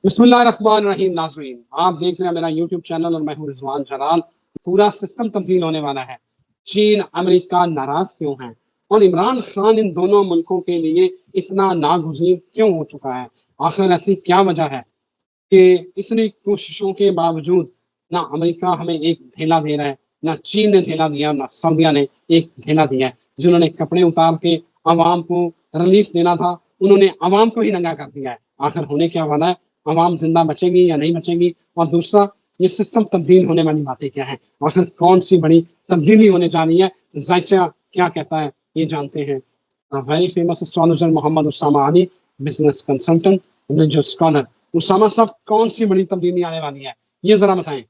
बिस्मिल्लाहिर्रहमानिर्रहीम। नाज़रीन, आप देख रहे हैं मेरा यूट्यूब चैनल और मैं हूं रिजवान जलाल। पूरा सिस्टम तब्दील होने वाला है। चीन अमेरिका नाराज क्यों हैं और इमरान खान इन दोनों मुल्कों के लिए इतना नागुज़ीर क्यों हो चुका है? आखिर ऐसी क्या वजह है कि इतनी कोशिशों के बावजूद ना अमेरिका हमें एक धेला दे रहा है, ना चीन ने धेला दिया, ना सऊदिया ने एक धेला दिया है। जिन्होंने कपड़े उतार के अवाम को रिलीफ देना था, उन्होंने अवाम को ही नंगा कर दिया है। आखिर होने क्या वाला है? अवाम जिंदा बचेगी या नहीं बचेगी? और दूसरा, ये सिस्टम तब्दील होने वाली बातें क्या है? आखिर कौन सी बड़ी तब्दीली होने जा रही है? जायचा क्या कहता है, ये जानते हैं। Very famous astrologer Mohammad Usama Ali, business consultant, religious scholar. Usama साहब, कौन सी बड़ी तब्दीली आने वाली है, ये जरा बताएं।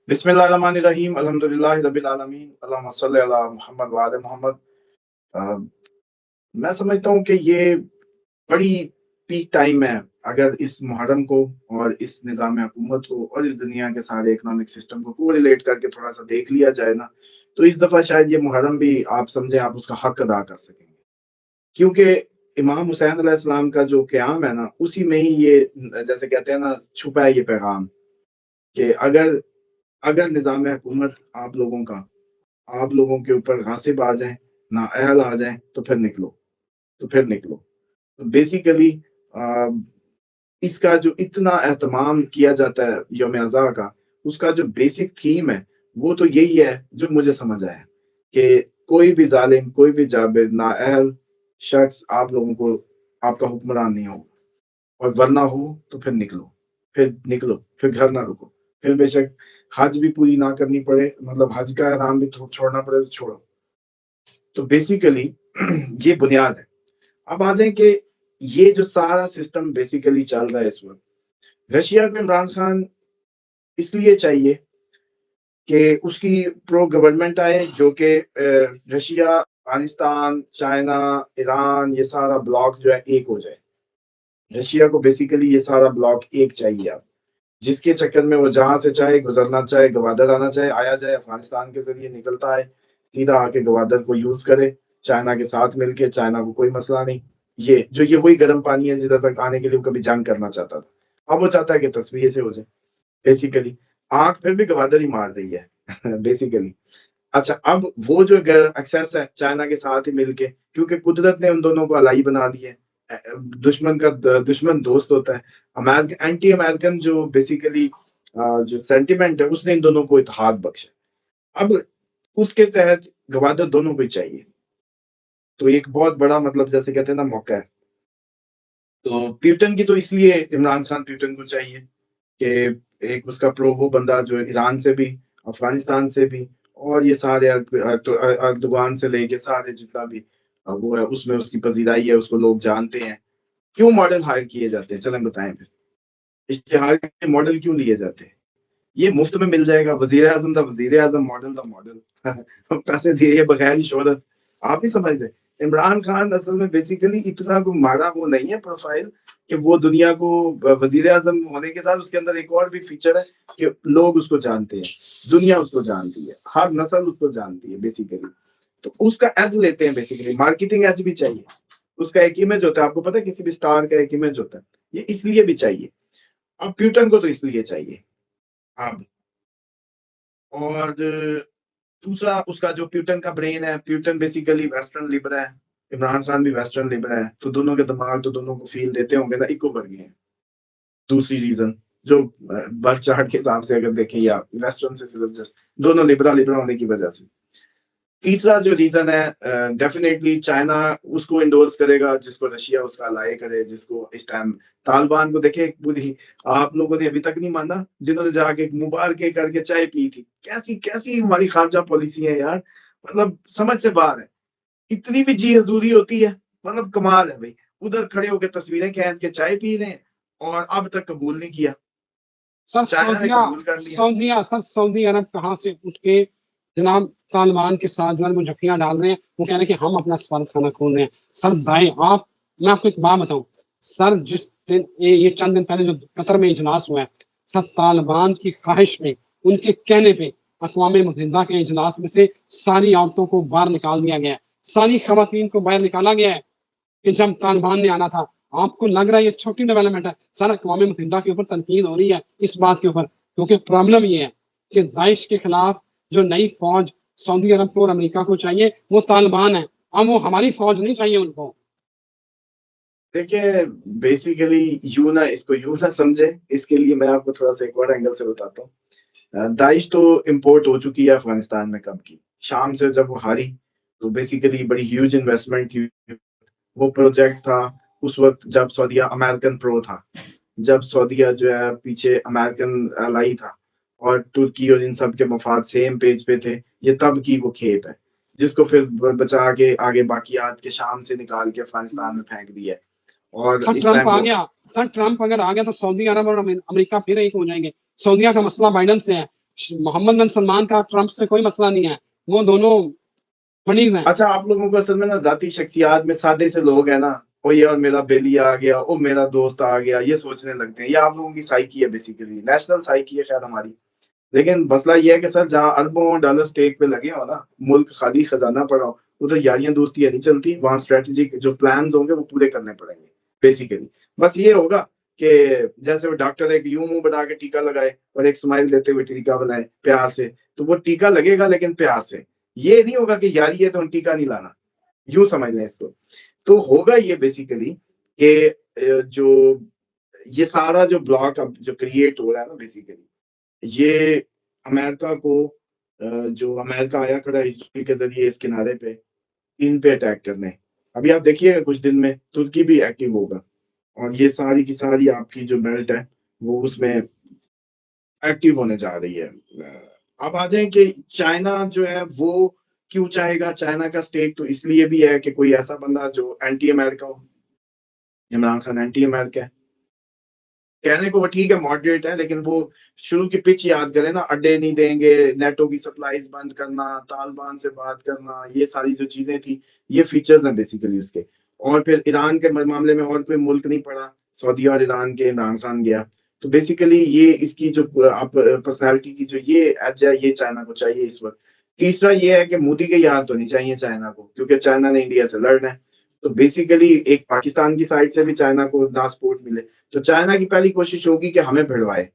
बिस्मिल्लाहिर्रहमानिर्रहीम, अल्हम्दुलिल्लाहि रब्बिल आलमीन, अल्लाहुम्मा सल्लि अला मुहम्मद व आले मोहम्मद। मैं समझता हूँ कि ये बड़ी पीक टाइम है। अगर इस मुहर्रम को और इस निज़ाम हुकूमत को और इस दुनिया के सारे इकोनॉमिक सिस्टम को कोरिलेट करके थोड़ा सा देख लिया जाए ना, तो इस दफा शायद ये मुहर्रम भी आप समझे आप उसका हक अदा कर सकेंगे, क्योंकि इमाम हुसैन अलैहिस्सलाम का जो क़याम है ना, उसी में ही ये जैसे कहते हैं ना, छुपा है ये पैगाम कि अगर अगर निज़ाम हुकूमत आप लोगों के ऊपर गासिब आ जाए, नाअहल आ जाए, तो फिर निकलो। तो बेसिकली इसका जो इतना एहतमाम किया जाता है यौम अज़ा का, उसका जो बेसिक थीम है वो तो यही है जो मुझे समझ आया कि कोई भी जालिम, कोई भी जाबिर, नाअहल शख्स आप लोगों को आपका हुक्मरान नहीं होगा, और वरना हो तो फिर निकलो, फिर घर ना रुको, फिर बेशक हज भी पूरी ना करनी पड़े, मतलब हज का एहराम भी छोड़ना पड़े तो छोड़ो। तो बेसिकली ये बुनियाद है। अब आ जाए कि ये जो सारा सिस्टम बेसिकली चल रहा है इस वक्त, रशिया को इमरान खान इसलिए चाहिए कि उसकी प्रो गवर्नमेंट आए, जो कि रशिया, अफगानिस्तान, चाइना, ईरान, ये सारा ब्लॉक जो है एक हो जाए। रशिया को बेसिकली ये सारा ब्लॉक एक चाहिए अब, जिसके चक्कर में वो जहां से चाहे गुजरना चाहे, गवादर आना चाहे आया जाए, अफगानिस्तान के जरिए निकलता है, सीधा आके गवादर को यूज करे, चाइना के साथ मिलके, चाइना को कोई मसला नहीं। ये वही गर्म पानी है जिधर तक आने के लिए वो कभी जंग करना चाहता था, अब वो चाहता है कि तस्वीर से हो जाए। बेसिकली आंख फिर भी गवादर ही मार रही है बेसिकली। अच्छा, अब वो जो एक्सेस है चाइना के साथ ही मिलके, क्योंकि कुदरत ने उन दोनों को अलाई बना दी है। दुश्मन का दुश्मन दोस्त होता है। अमेरिकन, एंटी अमेरिकन जो बेसिकली जो सेंटिमेंट है, उसने इन दोनों को इत्तेहाद बख्शा। अब उसके तहत गवादर दोनों को ही चाहिए, तो एक बहुत बड़ा, मतलब जैसे कहते हैं ना, मौका है। तो प्यूटन की तो इसलिए इमरान खान प्यूटन को चाहिए कि एक उसका प्रो वो बंदा जो है, ईरान से भी, अफगानिस्तान से भी, और ये सारे अर्दोगान से लेके सारे जितना भी वो है, उसमें उसकी पजीराई है, उसको लोग जानते हैं। क्यों मॉडल हायर किए जाते हैं, चलें बताएं फिर। इश्तिहार के मॉडल क्यों लिए जाते हैं? ये मुफ्त में मिल जाएगा, वजीर आजम था वजीर आजम, मॉडल था मॉडल पैसे दिए बगैर ही शोहरत। आप ही समझ रहे, इमरान खान असल में बेसिकली इतना को मारा वो नहीं है प्रोफाइल कि वो दुनिया को, वजीर आजम होने के साथ उसके अंदर एक और भी फीचर है कि लोग उसको जानते हैं, दुनिया उसको जानती है, हर नस्ल उसको जानती है बेसिकली। तो उसका एज लेते हैं, बेसिकली मार्केटिंग एज भी चाहिए। उसका एक इमेज होता है, आपको पता है किसी भी स्टार का एक इमेज होता है, ये इसलिए भी चाहिए। अब प्यूटन को तो इसलिए चाहिए। अब और दूसरा, उसका जो प्यूटन का ब्रेन है, प्यूटन बेसिकली वेस्टर्न लिबर है, इमरान खान भी वेस्टर्न लिबर है, तो दोनों के दिमाग तो दोनों को फील देते होंगे ना, इको वर्गी है। दूसरी रीजन जो बर्थ चार्ट के हिसाब से अगर देखें, या वेस्टर्न से सिर्फ जस्ट दोनों लिबरल होने की वजह से। तीसरा जो रीजन है, डेफिनेटली चाइना उसको इंडोर्स करेगा जिसको रशिया उसका अलाय करे, जिसको इस टाइम तालिबान को देखे, पूरी आप लोगों ने अभी तक नहीं माना, जिन्होंने जाके मुबारके करके चाय पी थी। कैसी कैसी हमारी खारजा पॉलिसी है यार, मतलब समझ से बाहर है। इतनी भी जी हजूरी होती है, मतलब कमाल है भाई। उधर खड़े होकर तस्वीरें खींच के चाय पी रहे हैं, और अब तक कबूल नहीं किया। सर चाइना ने कबूल कर लिया। सऊदी अरब कहाँ से उठ के जनाब तालिबान के साथ जो है वो जफियां डाल रहे हैं, वो कह रहे हैं कि हम अपना सफारत खाना खोल रहे हैं। सर दाएं आप, मैं आपको एक बात बताऊं सर, जिस दिन ये चंद दिन पहले जो कतर में इजलास हुआ है, सर तालिबान की ख्वाहिश में, उनके कहने पे अक़वाम मुत्तहिदा के इजलास में से सारी औरतों को बाहर निकाल दिया गया है, सारी खवातीन को बाहर निकाला गया है कि जब तालिबान ने आना था। आपको लग रहा है ये छोटी डेवलपमेंट है, सर अक़वाम मुत्तहिदा के ऊपर तनकीद हो रही है इस बात के ऊपर, क्योंकि प्रॉब्लम ये है कि दाइश के खिलाफ जो नई फौज सऊदी अरब को और अमेरिका को चाहिए वो तालिबान है, अब वो हमारी फौज नहीं चाहिए उनको। देखिए बेसिकली यूं ना इसको यूं ना समझे, इसके लिए मैं आपको थोड़ा सा एक और एंगल से बताता हूँ। दाइश तो इम्पोर्ट हो चुकी है अफगानिस्तान में कब की, शाम से जब वो हारी तो बेसिकली बड़ी ह्यूज इन्वेस्टमेंट थी, वो प्रोजेक्ट था उस वक्त जब सऊदीया अमेरिकन प्रो था, जब सऊदीया जो है पीछे अमेरिकन एलाई था और तुर्की और इन सब के मफाद सेम पेज पे थे, ये तब की वो खेप है जिसको फिर बचा के आगे बाकियात के शाम से निकाल के अफगानिस्तान में फेंक दिया है। और सर इस ट्रंप टाइम आ वो गया, सर ट्रंप अगर आ गया तो सऊदी अरब और अमेरिका फिर एक हो जाएंगे। सऊदीया का मसला बाइडन से है, मोहम्मद बिन सलमान का ट्रंप से कोई मसला नहीं है, वो दोनों बडीज हैं। अच्छा, आप लोगों को असल में ना जाती शख्सियात में सादे से लोग हैं ना, ओ यार मेरा बेली आ गया, ओ मेरा दोस्त आ गया, ये सोचने लगते हैं। ये आप लोगों की साइकी है, बेसिकली नेशनल साइकी है शायद हमारी। लेकिन मसला ये है कि सर जहाँ अरबों डॉलर स्टेक पे लगे हो ना, मुल्क खाली खजाना पड़ा हो, उधर यारियां दोस्तियां नहीं चलती, वहां स्ट्रेटेजिक जो प्लान होंगे वो पूरे करने पड़ेंगे बेसिकली। बस ये होगा कि जैसे वो डॉक्टर एक यूं मुंह बना के टीका लगाए और एक स्माइल देते हुए टीका बनाए प्यार से, तो वो टीका लगेगा लेकिन प्यार से। ये नहीं होगा कि यारी है तो टीका नहीं लाना, यूं समझ लें इसको। तो होगा ये बेसिकली कि जो ये सारा जो ब्लॉक अब जो क्रिएट हो रहा है ना बेसिकली, ये अमेरिका को जो अमेरिका आया खड़ा है इसराइल के जरिए इस किनारे पे इन पे अटैक करने। अभी आप देखिएगा कुछ दिन में तुर्की भी एक्टिव होगा और ये सारी की सारी आपकी जो बेल्ट है वो उसमें एक्टिव होने जा रही है। अब आ जाए कि चाइना जो है वो क्यों चाहेगा, चाइना का स्टेक तो इसलिए भी है कि कोई ऐसा बंदा जो एंटी अमेरिका हो। इमरान खान एंटी अमेरिका है, कहने को वो ठीक है मॉडरेट है, लेकिन वो शुरू की पिच याद करें ना, अड्डे नहीं देंगे, नेटो की सप्लाईज बंद करना, तालिबान से बात करना, ये सारी जो चीजें थी ये फीचर्स हैं बेसिकली उसके। और फिर ईरान के मामले में और कोई मुल्क नहीं पड़ा, सऊदी और ईरान के इमरान खान गया। तो बेसिकली ये इसकी जो आप पर्सनैलिटी की जो ये एज है, ये चाइना को चाहिए इस वक्त। तीसरा ये है कि मोदी के यार तो नहीं चाहिए चाइना को, क्योंकि चाइना ने इंडिया से लड़ना है। तो बेसिकली एक पाकिस्तान की साइड से भी चाइना को ना सपोर्ट मिले, तो चाइना की पहली कोशिश होगी कि हमें भिड़वाए,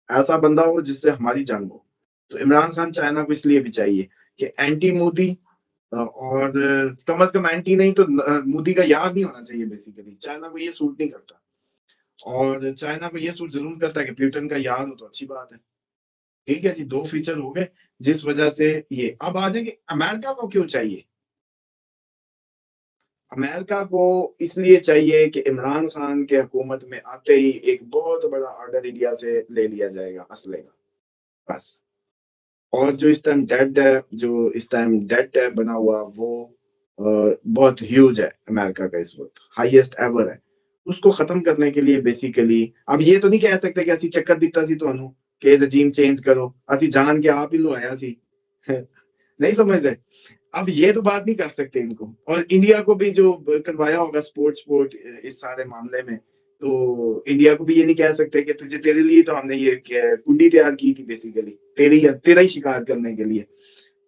ऐसा बंदा हो जिससे हमारी जंग हो। तो इमरान खान चाइना को इसलिए भी चाहिए कि एंटी मोदी, और कम से कम एंटी नहीं तो मोदी का याद नहीं होना चाहिए बेसिकली। चाइना को ये सूट नहीं करता, और चाइना को ये सूट जरूर करता है कि प्यूटन का याद हो तो अच्छी बात है। ठीक है जी, दो फीचर हो गए जिस वजह से ये। अब आ जाएंगे अमेरिका को क्यों चाहिए। अमेरिका को इसलिए चाहिए कि इमरान खान के हुकूमत में आते ही एक बहुत बड़ा ऑर्डर इंडिया से ले लिया जाएगा असले का, बस। और जो इस टाइम डेट है, जो इस टाइम डेट है बना हुआ, वो बहुत ह्यूज है अमेरिका का, इस वक्त हाईएस्ट एवर है। उसको खत्म करने के लिए बेसिकली अब ये तो नहीं कह सकते कि असी चक्कर दिता सी तुहानू कि रजीम चेंज करो, असी जान के आप ही लुआया सी नहीं समझ रहे। अब ये तो बात नहीं कर सकते इनको, और इंडिया को भी जो करवाया होगा स्पोर्ट इस सारे मामले में, तो इंडिया को भी ये नहीं कह सकते कि तुझे, तेरे लिए तो हमने ये कुंडी तैयार की थी बेसिकली, तेरा ही शिकार करने के लिए।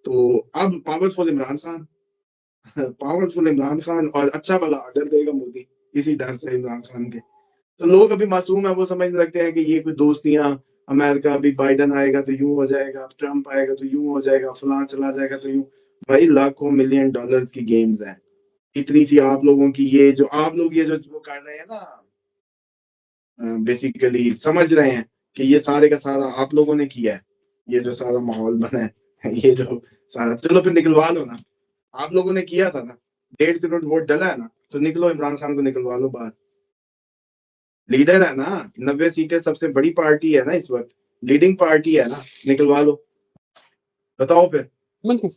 तो अब पावरफुल इमरान खान और अच्छा वाला ऑर्डर देगा मोदी, इसी डर से इमरान खान के। तो लोग अभी मासूम है, वो समझने लगते हैं कि ये कोई दोस्तियां, अमेरिका भी बाइडन आएगा तो यूं हो जाएगा, ट्रंप आएगा तो यूं हो जाएगा, फलां चला जाएगा तो यूं। भाई लाखों मिलियन डॉलर्स की गेम्स हैं, इतनी सी आप लोगों की ये जो आप लोग ये जो वो कर रहे हैं ना, बेसिकली समझ रहे हैं कि ये सारे का सारा आप लोगों ने किया है, ये जो सारा माहौल बना है ये जो सारा, चलो फिर निकलवा लो ना, आप लोगों ने किया था ना, 1.5 करोड़ वोट डला है ना, तो निकलो इमरान खान को निकलवा लो बाहर। लीडर है ना, 90 सीटें, सबसे बड़ी पार्टी है ना इस वक्त, लीडिंग पार्टी है ना, निकलवा लो। बताओ फिर। बिल्कुल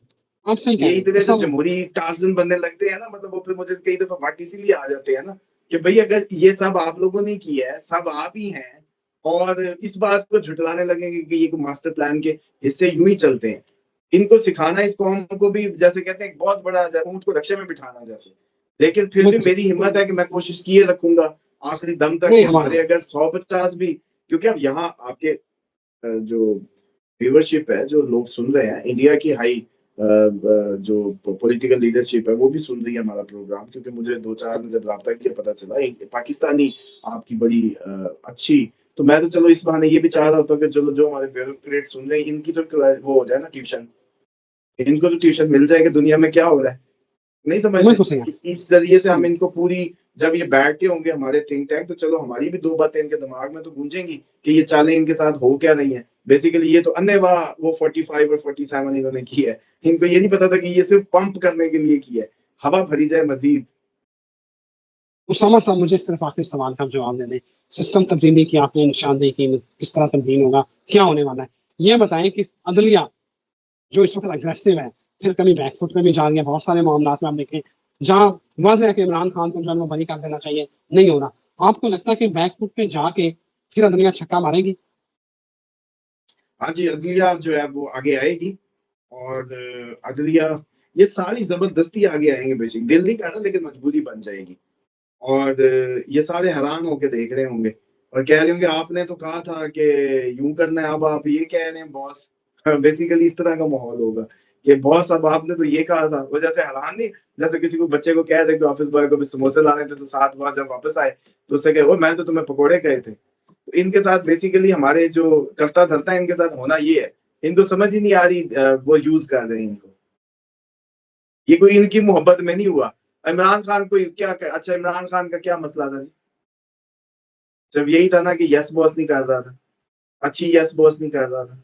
आप सही कह ये रहे इतने हैं जो सब। जमहूरी टार्जन बनने लगते हैं ना, मतलब वो फिर मुझे कई दफा वाट इसीलिए आ जाते हैं ना कि भाई अगर ये सब आप लोगों ने किया है, सब आप ही हैं, और इस बात को झुटलाने लगेंगे कि ये मास्टर प्लान के हिस्से यूं ही चलते हैं। इनको सिखाना इस कौम को भी, जैसे कहते हैं, एक बहुत बड़ा ऊंट को रक्षा में बिठाना जैसे। लेकिन फिर भी मेरी हिम्मत है कि मैं कोशिश किए रखूंगा आखिरी दम तक नहीं कि हमारे अगर 150 भी, क्योंकि अब यहाँ आपके जो व्यूअरशिप है, जो लोग सुन रहे हैं, इंडिया की हाई जो पॉलिटिकल लीडरशिप है वो भी सुन रही है हमारा प्रोग्राम, क्योंकि मुझे 2-4 ने जब राब्ता किया पता चला एक पाकिस्तानी आपकी बड़ी अच्छी, तो मैं तो चलो इस बहाने ये भी चाह रहा होता कि चलो जो हमारे ब्यूरोक्रेट सुन रहे हैं इनकी तो वो हो जाए ना ट्यूशन, इनको तो ट्यूशन मिल जाए कि दुनिया में क्या हो रहा है। नहीं समझते बिल्कुल सही है। कि इस जरिए से हम सही। इनको पूरी, जब ये बैठते होंगे हमारे थिंक टैंक, तो चलो हमारी भी 2 बातें इनके दिमाग में तो गूंजेंगी कि ये चालें इनके साथ हो क्या रही हैं। बेसिकली ये तो अन्नेवाह वो 45 और 47 इन्होंने की है। इनको ये नहीं पता था कि ये सिर्फ पंप करने के लिए की है, हवा भरी जाए मजीद। उसामा साहब, मुझे सिर्फ आखिरी सवाल का जवाब दे दें। सिस्टम तब्दीली की आपने निशानदेही की, किस तरह तब्दील होगा, क्या होने वाला है, ये बताएं कि अदलिया जो इस वक्त अग्रेसिव है, फिर कभी बैकफुट पे भी जा रही है। बहुत सारे मामला में आप देखें जहां वाज़ह है कि इमरान खान को जो है वो बरी कर देना चाहिए, नहीं हो रहा। आपको लगता है कि बैकफुट पे जाके फिर अदलिया छक्का मारेगी? हाँ जी, अदलिया जो है वो आगे आएगी, और अदलिया ये सारी जबरदस्ती आगे आएंगे, बेसिक दिल नहीं करना लेकिन मजबूरी बन जाएगी। और ये सारे हैरान होके देख रहे होंगे और कह रहे होंगे आपने तो कहा था कि यूं करना है, अब आप ये कह रहे हैं बॉस। बेसिकली इस तरह का माहौल होगा कि बॉस अब आपने तो ये कहा था। वो जैसे हैरान नहीं, जैसे किसी को बच्चे को कह दे कि ऑफिस बॉय को भी समोसे लाने थे, तो 7 बार जब वापस आए तो उससे कहे ओ मैं तो तुम्हें पकोड़े कहे थे। तो इनके साथ बेसिकली हमारे जो करता धरता है इनके साथ होना ये है, इनको समझ ही नहीं आ रही, वो यूज कर रहे हैं इनको। ये कोई इनकी मोहब्बत में नहीं हुआ। इमरान खान को क्या, अच्छा इमरान खान का क्या मसला था जी? जब यही था ना कि यस बॉस नहीं कर रहा था, अच्छी यस बॉस नहीं कर रहा था,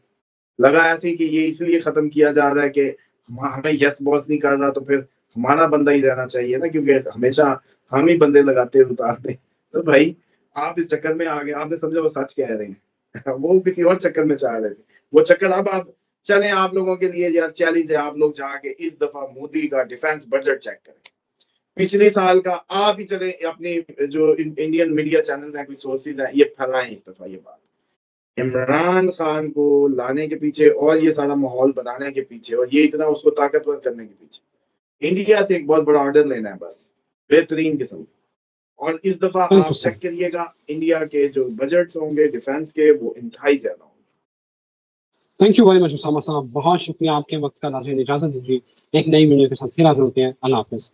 लगा ऐसे ही कि ये इसलिए खत्म किया जा रहा है कि हमें यस बॉस नहीं कर रहा, तो फिर हमारा बंदा ही रहना चाहिए ना, क्योंकि हमेशा हम ही बंदे लगाते हैं उतारते हैं। तो भाई आप इस चक्कर में आ गए, आपने समझा वो सच कह रहे हैं। वो किसी और चक्कर में चाह रहे थे, वो चक्कर अब आप चले, आप लोगों के लिए या चैलेंज है, आप लोग जाके इस दफा मोदी का डिफेंस बजट चेक करें पिछले साल का। आप ही चले अपनी जो इंडियन मीडिया चैनल्स हैं, सोर्सेज हैं, ये फैलाएं इस दफा ये बात, इमरान खान को लाने के पीछे और ये सारा माहौल बनाने के पीछे और ये इतना उसको ताकतवर करने के पीछे इंडिया से एक बहुत बड़ा ऑर्डर लेना है बस, बेहतरीन किस्म का। और इस दफा बिल्कुल आप सही। चेक करिएगा इंडिया के जो बजट्स होंगे डिफेंस के, वो इंतहाई ज्यादा होंगे। Thank you very much Usama साहब, बहुत शुक्रिया आपके वक्त का। नाज़रीन इजाजत दीजिए, एक नई वीडियो के साथ फिर हाजिर होते हैं। अल्लाह हाफिज।